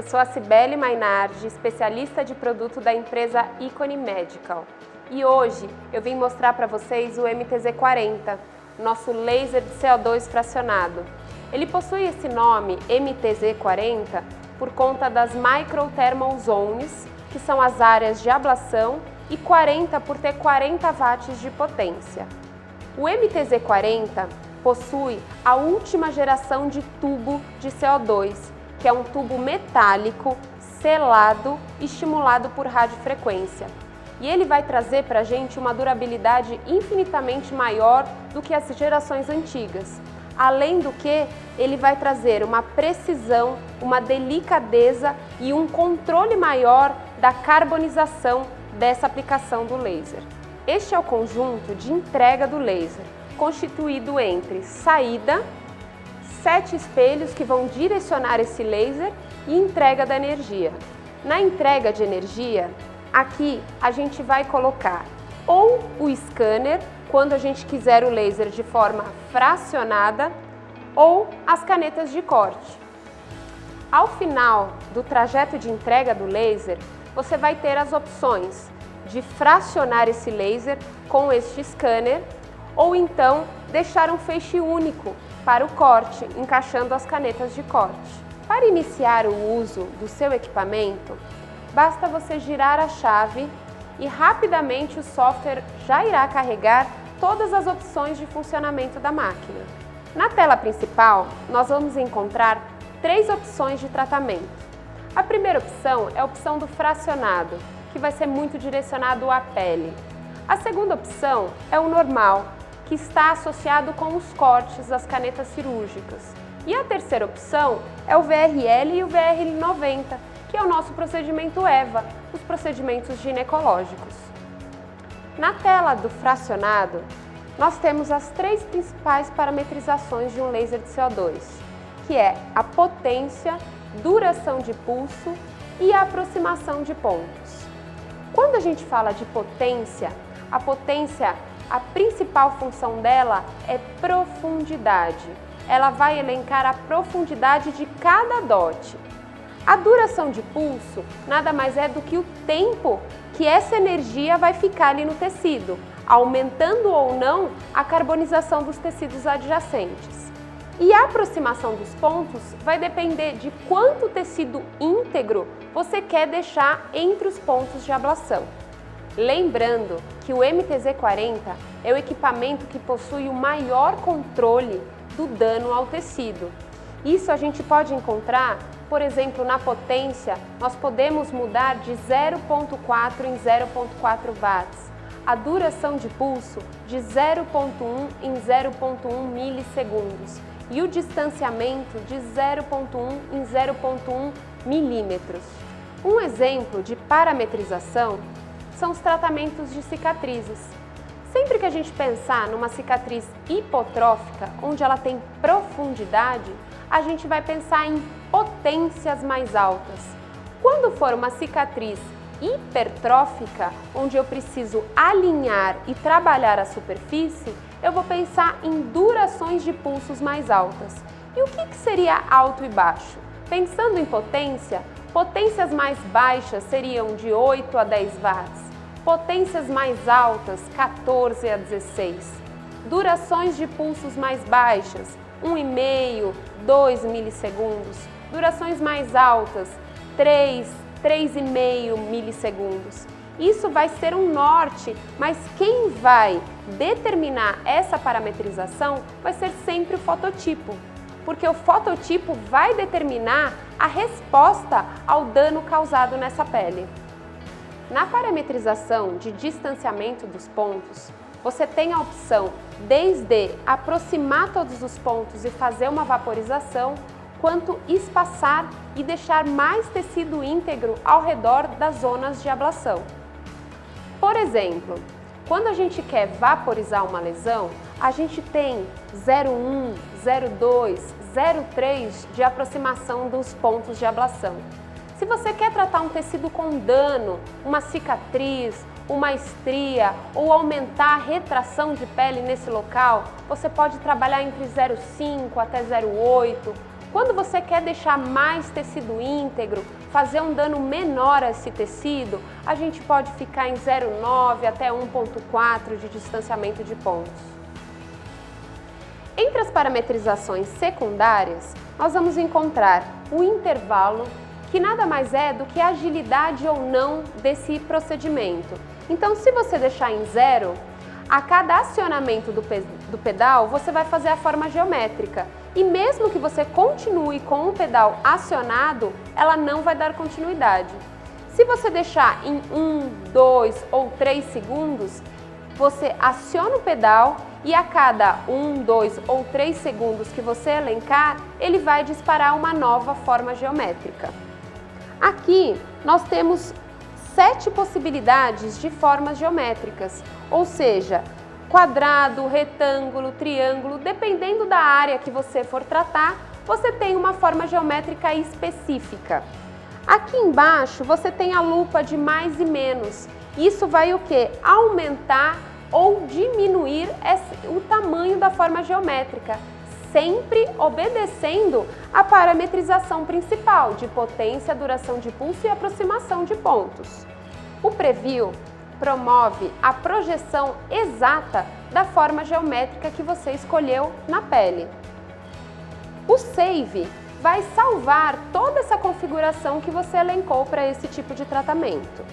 eu sou a Cibele Mainardi, especialista de produto da empresa Icone Medical. E hoje eu vim mostrar para vocês o MTZ40, nosso laser de CO2 fracionado. Ele possui esse nome, MTZ40, por conta das Micro Thermal Zones, que são as áreas de ablação, e 40 por ter 40 watts de potência. O MTZ40 possui a última geração de tubo de CO2, que é um tubo metálico, selado e estimulado por radiofrequência. E ele vai trazer para a gente uma durabilidade infinitamente maior do que as gerações antigas. Além do que, ele vai trazer uma precisão, uma delicadeza e um controle maior da carbonização dessa aplicação do laser. Este é o conjunto de entrega do laser, constituído entre saída, 7 espelhos que vão direcionar esse laser e entrega da energia. Na entrega de energia, aqui a gente vai colocar ou o scanner, quando a gente quiser o laser de forma fracionada, ou as canetas de corte. Ao final do trajeto de entrega do laser, você vai ter as opções de fracionar esse laser com este scanner ou então deixar um feixe único para o corte, encaixando as canetas de corte. Para iniciar o uso do seu equipamento, basta você girar a chave e rapidamente o software já irá carregar todas as opções de funcionamento da máquina. Na tela principal, nós vamos encontrar 3 opções de tratamento. A primeira opção é a opção do fracionado, que vai ser muito direcionado à pele. A segunda opção é o normal, que está associado com os cortes das canetas cirúrgicas. E a terceira opção é o VRL e o VRL90, que é o nosso procedimento EVA, os procedimentos ginecológicos. Na tela do fracionado, nós temos as 3 principais parametrizações de um laser de CO2, que é a potência, duração de pulso e a aproximação de pontos. Quando a gente fala de potência, a principal função dela é profundidade. Ela vai elencar a profundidade de cada DOT. A duração de pulso nada mais é do que o tempo que essa energia vai ficar ali no tecido, aumentando ou não a carbonização dos tecidos adjacentes. E a aproximação dos pontos vai depender de quanto tecido íntegro você quer deixar entre os pontos de ablação. Lembrando que o MTZ40 é o equipamento que possui o maior controle do dano ao tecido. Isso a gente pode encontrar, por exemplo, na potência, nós podemos mudar de 0,4 em 0,4 watts. A duração de pulso de 0,1 em 0,1 milissegundos e o distanciamento de 0,1 em 0,1 milímetros. Um exemplo de parametrização são os tratamentos de cicatrizes. Sempre que a gente pensar numa cicatriz hipotrófica, onde ela tem profundidade, a gente vai pensar em potências mais altas. Quando for uma cicatriz hipertrófica, onde eu preciso alinhar e trabalhar a superfície, eu vou pensar em durações de pulsos mais altas. E o que seria alto e baixo? Pensando em potência, potências mais baixas seriam de 8 a 10 watts, potências mais altas, 14 a 16. Durações de pulsos mais baixas, 1,5, 2 milissegundos. Durações mais altas, 3,5 milissegundos. Isso vai ser um norte, mas quem vai determinar essa parametrização vai ser sempre o fototipo, porque o fototipo vai determinar a resposta ao dano causado nessa pele. Na parametrização de distanciamento dos pontos, você tem a opção desde aproximar todos os pontos e fazer uma vaporização, quanto espaçar e deixar mais tecido íntegro ao redor das zonas de ablação. Por exemplo, quando a gente quer vaporizar uma lesão, a gente tem 0,1, 0,2, 0,3 de aproximação dos pontos de ablação. Se você quer tratar um tecido com dano, uma cicatriz, uma estria ou aumentar a retração de pele nesse local, você pode trabalhar entre 0,5 até 0,8 Quando você quer deixar mais tecido íntegro, fazer um dano menor a esse tecido, a gente pode ficar em 0,9 até 1,4 de distanciamento de pontos. Entre as parametrizações secundárias, nós vamos encontrar o intervalo, que nada mais é do que a agilidade ou não desse procedimento. Então, se você deixar em 0, a cada acionamento do pedal, você vai fazer a forma geométrica. E mesmo que você continue com o pedal acionado, ela não vai dar continuidade. Se você deixar em 1, 2 ou 3 segundos, você aciona o pedal e a cada 1, 2 ou 3 segundos que você elencar, ele vai disparar uma nova forma geométrica. Aqui nós temos 7 possibilidades de formas geométricas, ou seja, quadrado, retângulo, triângulo, dependendo da área que você for tratar, você tem uma forma geométrica específica. Aqui embaixo você tem a lupa de mais e menos. Isso vai o quê? Aumentar ou diminuir o tamanho da forma geométrica, sempre obedecendo a parametrização principal de potência, duração de pulso e aproximação de pontos. O preview promove a projeção exata da forma geométrica que você escolheu na pele. O Save vai salvar toda essa configuração que você elencou para esse tipo de tratamento.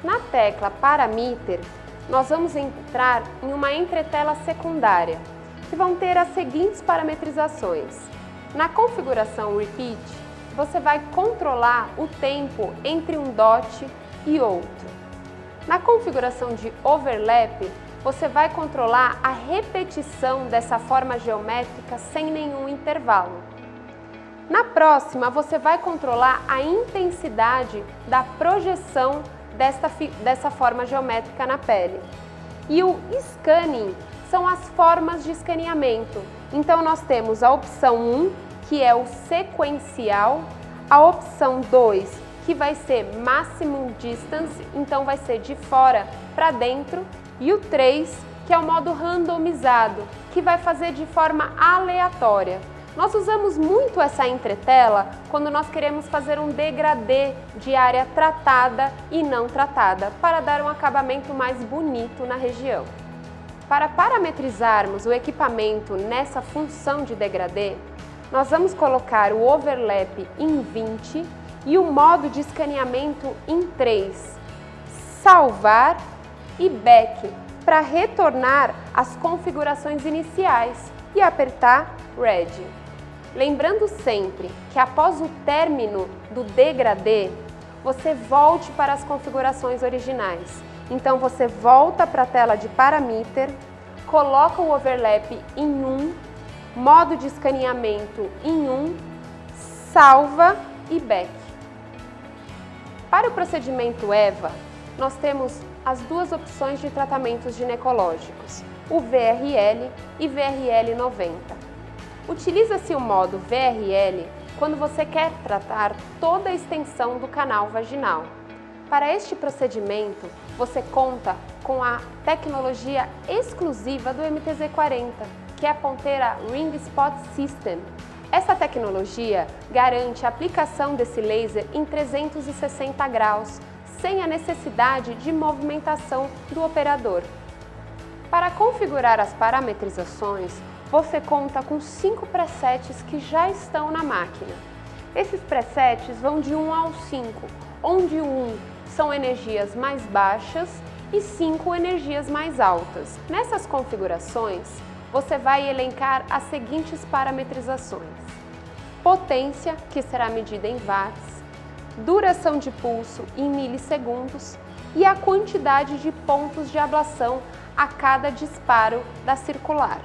Na tecla Parameter, nós vamos entrar em uma entretela secundária, que vão ter as seguintes parametrizações. Na configuração Repeat, você vai controlar o tempo entre um dot e outro. Na configuração de Overlap, você vai controlar a repetição dessa forma geométrica sem nenhum intervalo. Na próxima, você vai controlar a intensidade da projeção dessa forma geométrica na pele. E o Scanning são as formas de escaneamento. Então, nós temos a opção 1, que é o sequencial, a opção 2, que vai ser Maximum Distance, então vai ser de fora para dentro, e o 3, que é o modo randomizado, que vai fazer de forma aleatória. Nós usamos muito essa entretela quando nós queremos fazer um degradê de área tratada e não tratada, para dar um acabamento mais bonito na região. Para parametrizarmos o equipamento nessa função de degradê, nós vamos colocar o Overlap em 20 e o modo de escaneamento em 3, salvar e back, para retornar às configurações iniciais e apertar Ready. Lembrando sempre que após o término do degradê, você volte para as configurações originais. Então você volta para a tela de Parameter, coloca o Overlap em 1, modo de escaneamento em 1, salva e back. Para o procedimento EVA, nós temos as duas opções de tratamentos ginecológicos, o VRL e VRL 90. Utiliza-se o modo VRL quando você quer tratar toda a extensão do canal vaginal. Para este procedimento, você conta com a tecnologia exclusiva do MTZ40, que é a ponteira Ring Spot System. Essa tecnologia garante a aplicação desse laser em 360 graus, sem a necessidade de movimentação do operador. Para configurar as parametrizações, você conta com 5 presets que já estão na máquina. Esses presets vão de 1 ao 5, onde 1 são energias mais baixas e 5 energias mais altas. Nessas configurações, você vai elencar as seguintes parametrizações: potência, que será medida em watts, duração de pulso em milissegundos e a quantidade de pontos de ablação a cada disparo da circular.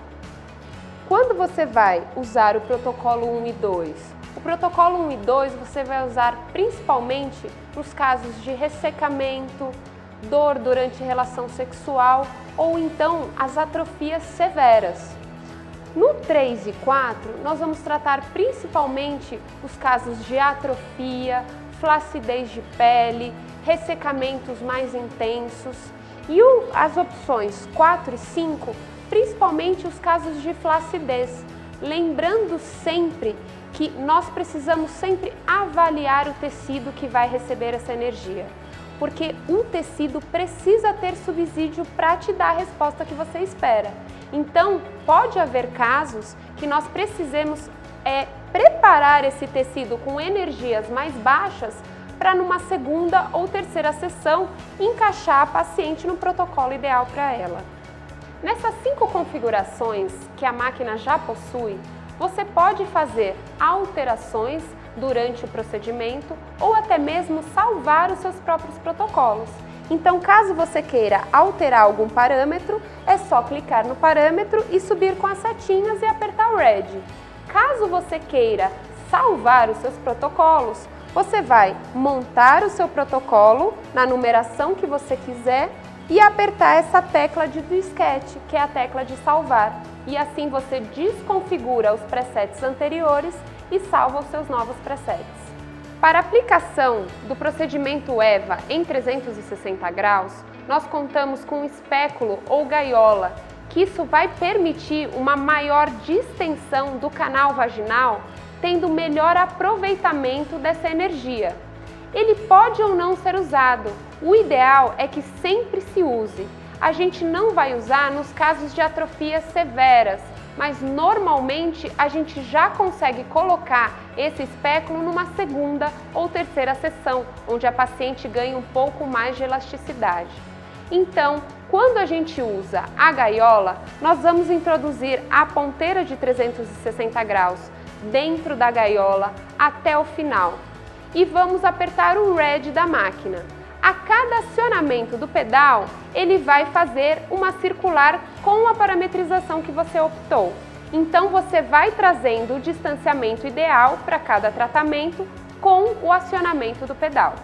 Quando você vai usar o protocolo 1 e 2? O protocolo 1 e 2 você vai usar principalmente nos casos de ressecamento, dor durante relação sexual ou então as atrofias severas. No 3 e 4, nós vamos tratar principalmente os casos de atrofia, flacidez de pele, ressecamentos mais intensos. E as opções 4 e 5, principalmente os casos de flacidez, lembrando sempre que nós precisamos sempre avaliar o tecido que vai receber essa energia, porque o tecido precisa ter subsídio para te dar a resposta que você espera. Então, pode haver casos que nós precisemos preparar esse tecido com energias mais baixas para numa segunda ou terceira sessão encaixar a paciente no protocolo ideal para ela. Nessas 5 configurações que a máquina já possui, você pode fazer alterações durante o procedimento ou até mesmo salvar os seus próprios protocolos. Então, caso você queira alterar algum parâmetro, é só clicar no parâmetro e subir com as setinhas e apertar o Ready. Caso você queira salvar os seus protocolos, você vai montar o seu protocolo na numeração que você quiser e apertar essa tecla de disquete, que é a tecla de salvar. E assim você desconfigura os presets anteriores e salva os seus novos presets. Para a aplicação do procedimento EVA em 360 graus, nós contamos com um espéculo ou gaiola, que isso vai permitir uma maior distensão do canal vaginal, tendo melhor aproveitamento dessa energia. Ele pode ou não ser usado, o ideal é que sempre se use. A gente não vai usar nos casos de atrofias severas, mas normalmente a gente já consegue colocar esse espéculo numa segunda ou terceira sessão, onde a paciente ganha um pouco mais de elasticidade. Então, quando a gente usa a gaiola, nós vamos introduzir a ponteira de 360 graus dentro da gaiola até o final e vamos apertar o Ready da máquina. A cada acionamento do pedal, ele vai fazer uma circular com a parametrização que você optou. Então, você vai trazendo o distanciamento ideal para cada tratamento com o acionamento do pedal.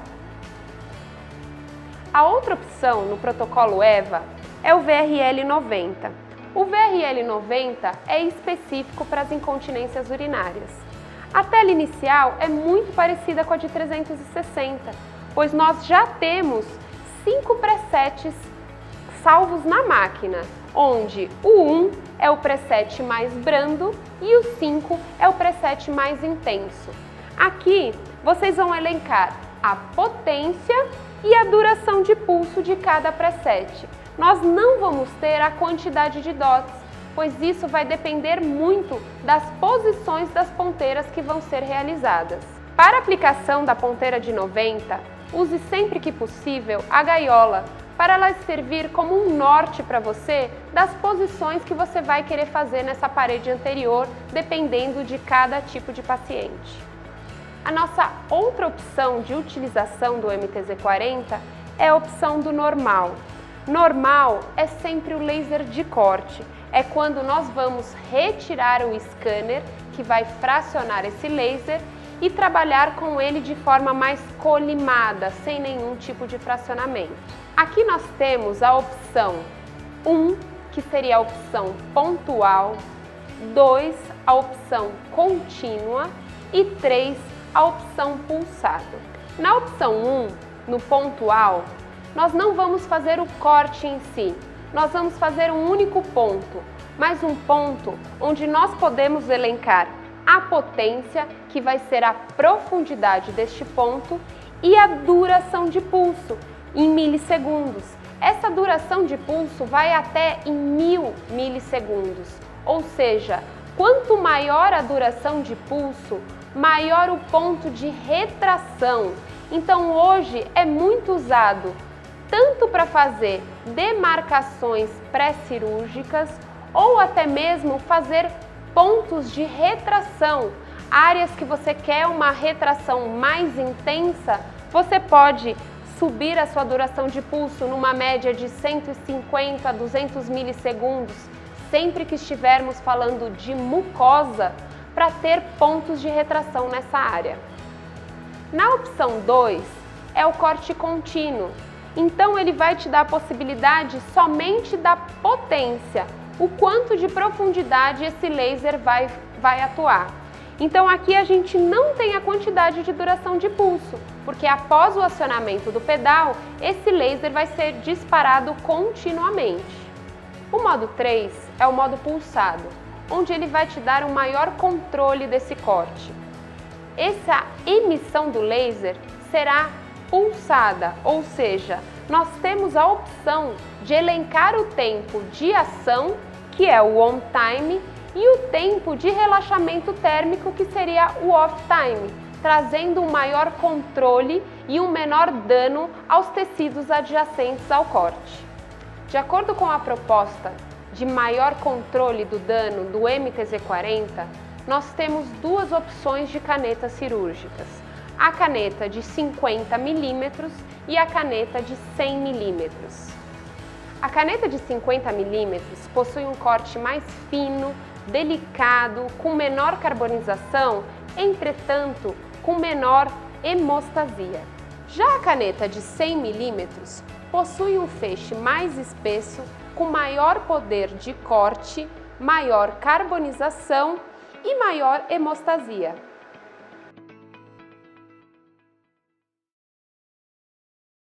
A outra opção no protocolo EVA é o VRL 90. O VRL 90 é específico para as incontinências urinárias. A tela inicial é muito parecida com a de 360. Pois nós já temos 5 presets salvos na máquina, onde o 1 é o preset mais brando e o 5 é o preset mais intenso. Aqui vocês vão elencar a potência e a duração de pulso de cada preset. Nós não vamos ter a quantidade de dots, pois isso vai depender muito das posições das ponteiras que vão ser realizadas. Para a aplicação da ponteira de 90, use sempre que possível a gaiola, para ela servir como um norte para você das posições que você vai querer fazer nessa parede anterior, dependendo de cada tipo de paciente. A nossa outra opção de utilização do MTZ40 é a opção do normal. Normal é sempre o laser de corte, é quando nós vamos retirar o scanner que vai fracionar esse laser e trabalhar com ele de forma mais colimada, sem nenhum tipo de fracionamento. Aqui nós temos a opção 1, que seria a opção pontual, 2, a opção contínua e 3, a opção pulsado. Na opção 1, no pontual, nós não vamos fazer o corte em si, nós vamos fazer um único ponto, mas um ponto onde nós podemos elencar a potência, que vai ser a profundidade deste ponto, e a duração de pulso, em milissegundos. Essa duração de pulso vai até em 1000 milissegundos, ou seja, quanto maior a duração de pulso, maior o ponto de retração. Então hoje é muito usado tanto para fazer demarcações pré-cirúrgicas ou até mesmo fazer pontos de retração, áreas que você quer uma retração mais intensa, você pode subir a sua duração de pulso numa média de 150 a 200 milissegundos, sempre que estivermos falando de mucosa, para ter pontos de retração nessa área. Na opção 2 é o corte contínuo, então ele vai te dar a possibilidade somente da potência, o quanto de profundidade esse laser vai atuar. Então aqui a gente não tem a quantidade de duração de pulso, porque após o acionamento do pedal, esse laser vai ser disparado continuamente. O modo 3 é o modo pulsado. onde ele vai te dar um maior controle desse corte. Essa emissão do laser será pulsada, ou seja, nós temos a opção de elencar o tempo de ação, que é o on time, e o tempo de relaxamento térmico, que seria o off time, trazendo um maior controle e um menor dano aos tecidos adjacentes ao corte. De acordo com a proposta de maior controle do dano do MTZ40, nós temos duas opções de canetas cirúrgicas: a caneta de 50 mm e a caneta de 100 mm. A caneta de 50 mm possui um corte mais fino, delicado, com menor carbonização, entretanto com menor hemostasia. Já a caneta de 100 mm possui um feixe mais espesso, com maior poder de corte, maior carbonização e maior hemostasia.